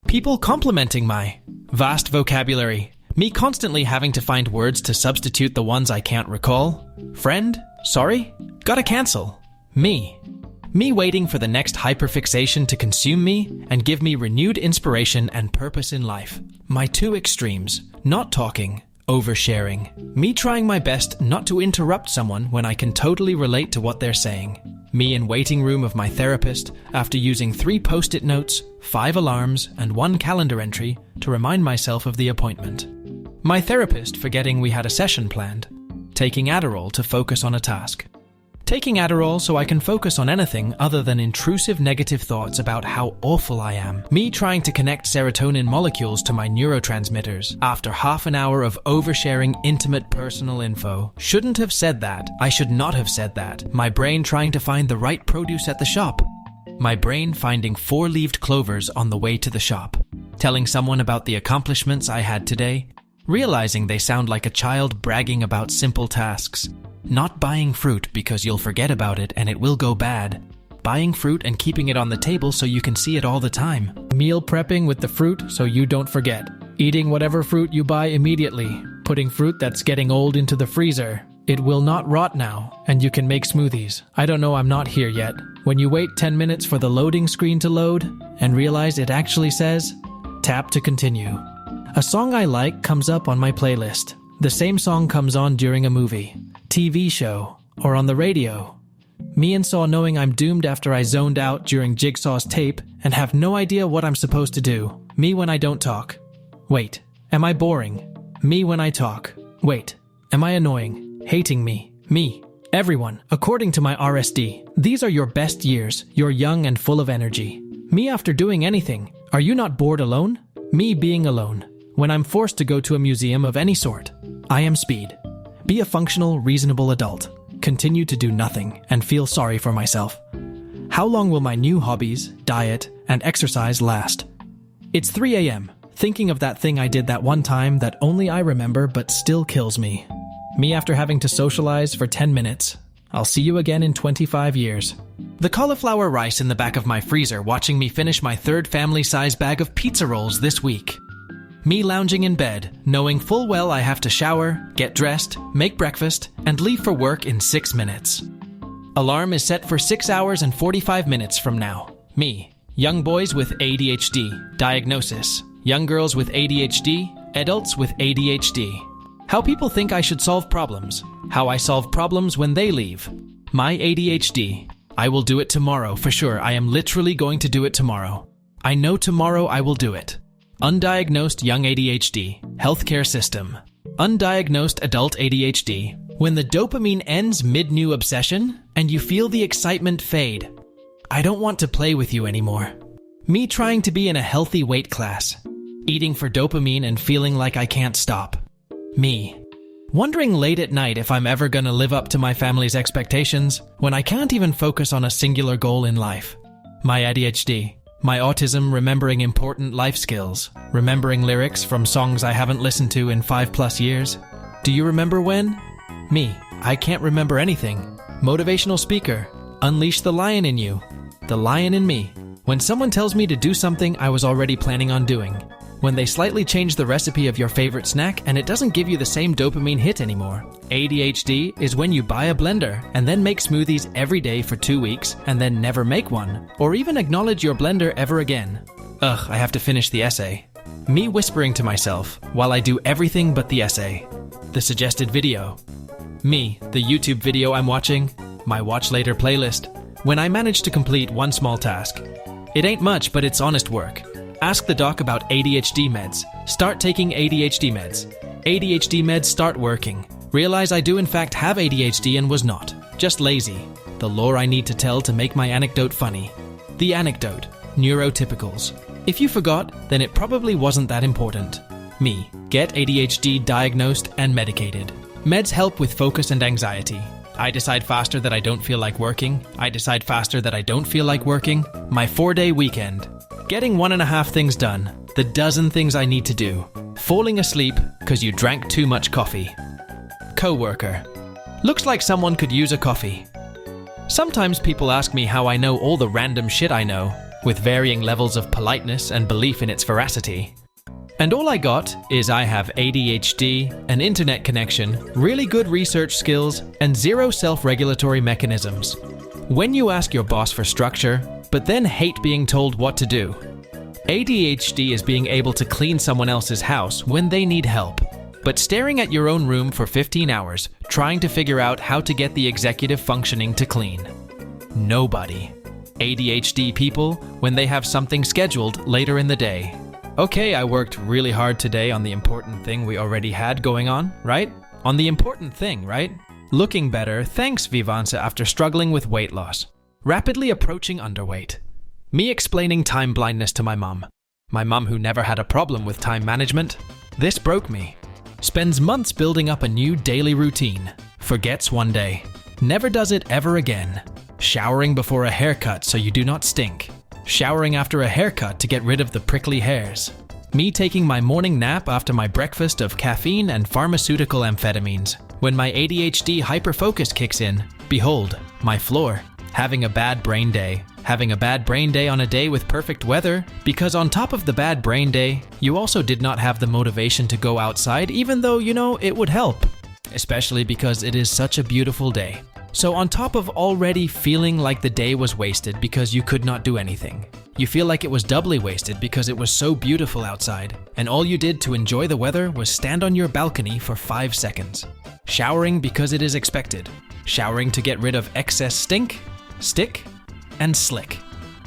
People complimenting my vast vocabulary. Me constantly having to find words to substitute the ones I can't recall. Friend? Sorry? Gotta cancel. Me. Me waiting for the next hyperfixation to consume me and give me renewed inspiration and purpose in life. My two extremes. Not talking. Oversharing. Me trying my best not to interrupt someone when I can totally relate to what they're saying. Me in waiting room of my therapist after using 3 post-it notes, 5 alarms, and 1 calendar entry to remind myself of the appointment. My therapist forgetting we had a session planned. Taking Adderall to focus on a task. Taking Adderall so I can focus on anything other than intrusive negative thoughts about how awful I am. Me trying to connect serotonin molecules to my neurotransmitters after half an hour of oversharing intimate personal info. Shouldn't have said that. I should not have said that. My brain trying to find the right produce at the shop. My brain finding 4-leaved clovers on the way to the shop. Telling someone about the accomplishments I had today. Realizing they sound like a child bragging about simple tasks. Not buying fruit because you'll forget about it and it will go bad. Buying fruit and keeping it on the table so you can see it all the time. Meal prepping with the fruit so you don't forget. Eating whatever fruit you buy immediately. Putting fruit that's getting old into the freezer. It will not rot now, and you can make smoothies. I don't know, I'm not here yet. When you wait 10 minutes for the loading screen to load and realize it actually says, tap to continue. A song I like comes up on my playlist. The same song comes on during a movie, TV show, or on the radio. Me and Saw knowing I'm doomed after I zoned out during Jigsaw's tape and have no idea what I'm supposed to do. Me when I don't talk. Wait, am I boring? Me when I talk. Wait, am I annoying? Hating me. Me. Everyone, according to my RSD. These are your best years. You're young and full of energy. Me after doing anything. Are you not bored alone? Me being alone. When I'm forced to go to a museum of any sort. I am speed. Be a functional, reasonable adult. Continue to do nothing and feel sorry for myself. How long will my new hobbies, diet, and exercise last? It's 3 a.m. Thinking of that thing I did that one time that only I remember but still kills me. Me after having to socialize for 10 minutes. I'll see you again in 25 years. The cauliflower rice in the back of my freezer watching me finish my 3rd family-size bag of pizza rolls this week. Me lounging in bed, knowing full well I have to shower, get dressed, make breakfast, and leave for work in 6 minutes. Alarm is set for 6 hours and 45 minutes from now. Me. Young boys with ADHD. Diagnosis. Young girls with ADHD. Adults with ADHD. How people think I should solve problems. How I solve problems when they leave. My ADHD. I will do it tomorrow, for sure. I am literally going to do it tomorrow. I know tomorrow I will do it. Undiagnosed young ADHD. Healthcare system. Undiagnosed adult ADHD. When the dopamine ends mid-new obsession, and you feel the excitement fade. I don't want to play with you anymore. Me trying to be in a healthy weight class. Eating for dopamine and feeling like I can't stop. Me. Wondering late at night if I'm ever gonna live up to my family's expectations when I can't even focus on a singular goal in life. My ADHD. My autism remembering important life skills. Remembering lyrics from songs I haven't listened to in 5+ years. Do you remember when? Me. I can't remember anything. Motivational speaker. Unleash the lion in you. The lion in me. When someone tells me to do something I was already planning on doing. When they slightly change the recipe of your favorite snack and it doesn't give you the same dopamine hit anymore. ADHD is when you buy a blender and then make smoothies every day for 2 weeks and then never make one, or even acknowledge your blender ever again. Ugh, I have to finish the essay. Me whispering to myself while I do everything but the essay. The suggested video. Me, the YouTube video I'm watching. My watch later playlist. When I manage to complete one small task. It ain't much, but it's honest work. Ask the doc about ADHD meds. Start taking ADHD meds. ADHD meds start working. Realize I do in fact have ADHD and was not. Just lazy. The lore I need to tell to make my anecdote funny. The anecdote. Neurotypicals. If you forgot, then it probably wasn't that important. Me. Get ADHD diagnosed and medicated. Meds help with focus and anxiety. I decide faster that I don't feel like working. I decide faster that I don't feel like working. My 4-day weekend. Getting 1.5 things done. The dozen things I need to do. Falling asleep because you drank too much coffee. Coworker. Looks like someone could use a coffee. Sometimes people ask me how I know all the random shit I know. with varying levels of politeness and belief in its veracity. And all I got is I have ADHD, an internet connection, really good research skills, and zero self-regulatory mechanisms. When you ask your boss for structure, but then hate being told what to do. ADHD is being able to clean someone else's house when they need help, but staring at your own room for 15 hours, trying to figure out how to get the executive functioning to clean. Nobody. ADHD people when they have something scheduled later in the day. Okay, I worked really hard today on the important thing we already had going on, right? On the important thing, right? Looking better, thanks Vivansa after struggling with weight loss. Rapidly approaching underweight. Me explaining time blindness to my mum. My mum who never had a problem with time management. This broke me. Spends months building up a new daily routine. Forgets one day. Never does it ever again. Showering before a haircut so you do not stink. Showering after a haircut to get rid of the prickly hairs. Me taking my morning nap after my breakfast of caffeine and pharmaceutical amphetamines. When my ADHD hyperfocus kicks in, behold, my floor. Having a bad brain day. Having a bad brain day on a day with perfect weather, because on top of the bad brain day, you also did not have the motivation to go outside even though, it would help. Especially because it is such a beautiful day. So on top of already feeling like the day was wasted because you could not do anything, you feel like it was doubly wasted because it was so beautiful outside, and all you did to enjoy the weather was stand on your balcony for 5 seconds. Showering because it is expected. Showering to get rid of excess stink, stick, and slick.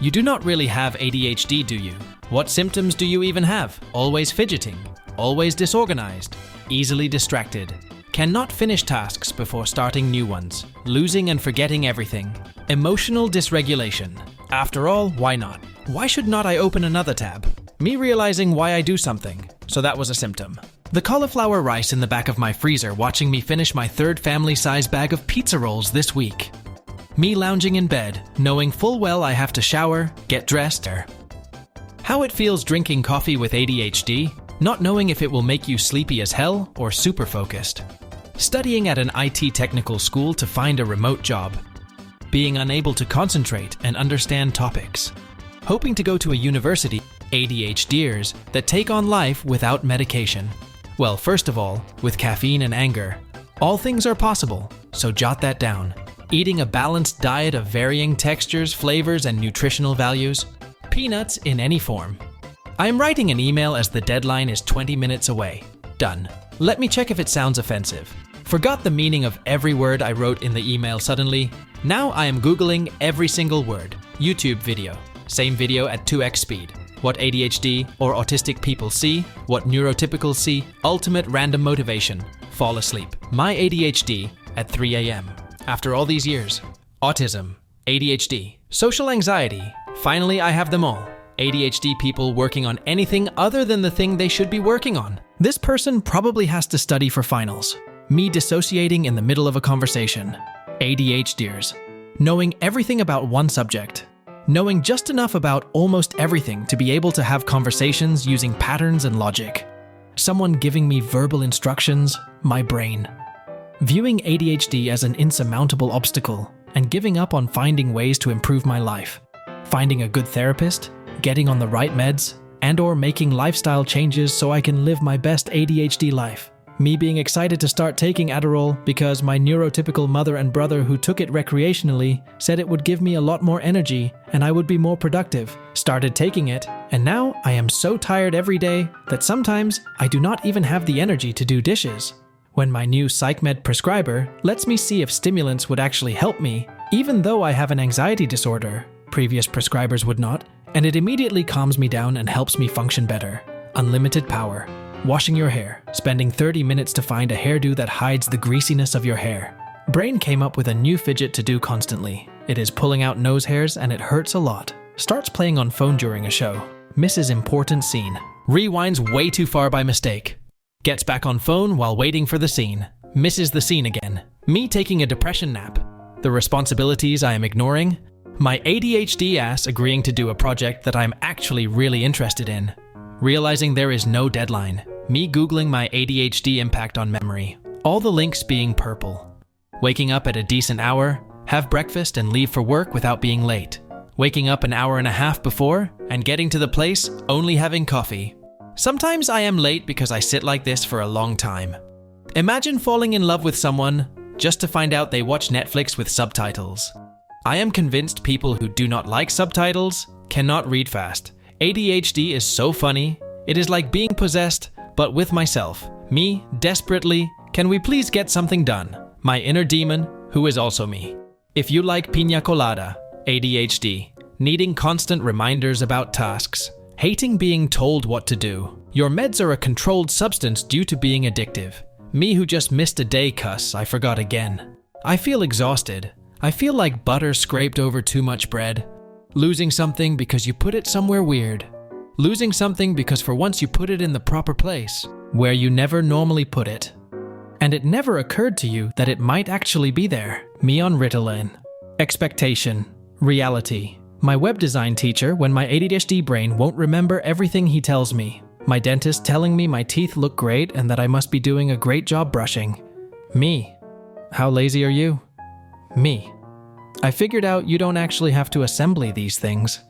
You do not really have ADHD, do you? What symptoms do you even have? Always fidgeting, always disorganized, easily distracted. Cannot finish tasks before starting new ones, losing and forgetting everything. Emotional dysregulation. After all, why not? Why should not I open another tab? Me realizing why I do something, so that was a symptom. The cauliflower rice in the back of my freezer watching me finish my 3rd family-size bag of pizza rolls this week. Me lounging in bed, knowing full well I have to shower, get dressed, how it feels drinking coffee with ADHD, not knowing if it will make you sleepy as hell or super focused. Studying at an IT technical school to find a remote job. Being unable to concentrate and understand topics. Hoping to go to a university, ADHDers that take on life without medication. Well, first of all, with caffeine and anger. All things are possible, so jot that down. Eating a balanced diet of varying textures, flavors, and nutritional values. Peanuts in any form. I am writing an email as the deadline is 20 minutes away. Done. Let me check if it sounds offensive. Forgot the meaning of every word I wrote in the email suddenly. Now I am Googling every single word. YouTube video. Same video at 2x speed. What ADHD or autistic people see, what neurotypicals see, ultimate random motivation. Fall asleep. My ADHD at 3 a.m. After all these years. Autism, ADHD, social anxiety. Finally, I have them all. ADHD people working on anything other than the thing they should be working on. This person probably has to study for finals. Me dissociating in the middle of a conversation. ADHDers. Knowing everything about one subject. Knowing just enough about almost everything to be able to have conversations using patterns and logic. Someone giving me verbal instructions, my brain. Viewing ADHD as an insurmountable obstacle and giving up on finding ways to improve my life. Finding a good therapist, getting on the right meds, and/or making lifestyle changes so I can live my best ADHD life. Me being excited to start taking Adderall because my neurotypical mother and brother who took it recreationally said it would give me a lot more energy and I would be more productive. Started taking it, and now I am so tired every day that sometimes I do not even have the energy to do dishes. When my new PsychMed prescriber lets me see if stimulants would actually help me, even though I have an anxiety disorder, previous prescribers would not, and it immediately calms me down and helps me function better. Unlimited power. Washing your hair, spending 30 minutes to find a hairdo that hides the greasiness of your hair. Brain came up with a new fidget to do constantly. It is pulling out nose hairs and it hurts a lot. Starts playing on phone during a show. Misses important scene. Rewinds way too far by mistake. Gets back on phone while waiting for the scene. Misses the scene again. Me taking a depression nap. The responsibilities I am ignoring. My ADHD ass agreeing to do a project that I'm actually really interested in. Realizing there is no deadline. Me Googling my ADHD impact on memory. All the links being purple. Waking up at a decent hour, have breakfast and leave for work without being late. waking up an hour and a half before, and getting to the place only having coffee. Sometimes I am late because I sit like this for a long time. Imagine falling in love with someone just to find out they watch Netflix with subtitles. I am convinced people who do not like subtitles cannot read fast. ADHD is so funny. It is like being possessed, but with myself. Me, desperately, can we please get something done? My inner demon, who is also me. If you like piña colada, ADHD, needing constant reminders about tasks, hating being told what to do, your meds are a controlled substance due to being addictive. Me who just missed a day cuss, I forgot again. I feel exhausted. I feel like butter scraped over too much bread. Losing something because you put it somewhere weird. Losing something because for once you put it in the proper place, where you never normally put it. And it never occurred to you that it might actually be there. Me on Ritalin. Expectation. Reality. My web design teacher when my ADHD brain won't remember everything he tells me. My dentist telling me my teeth look great and that I must be doing a great job brushing. Me. How lazy are you? Me. I figured out you don't actually have to assemble these things.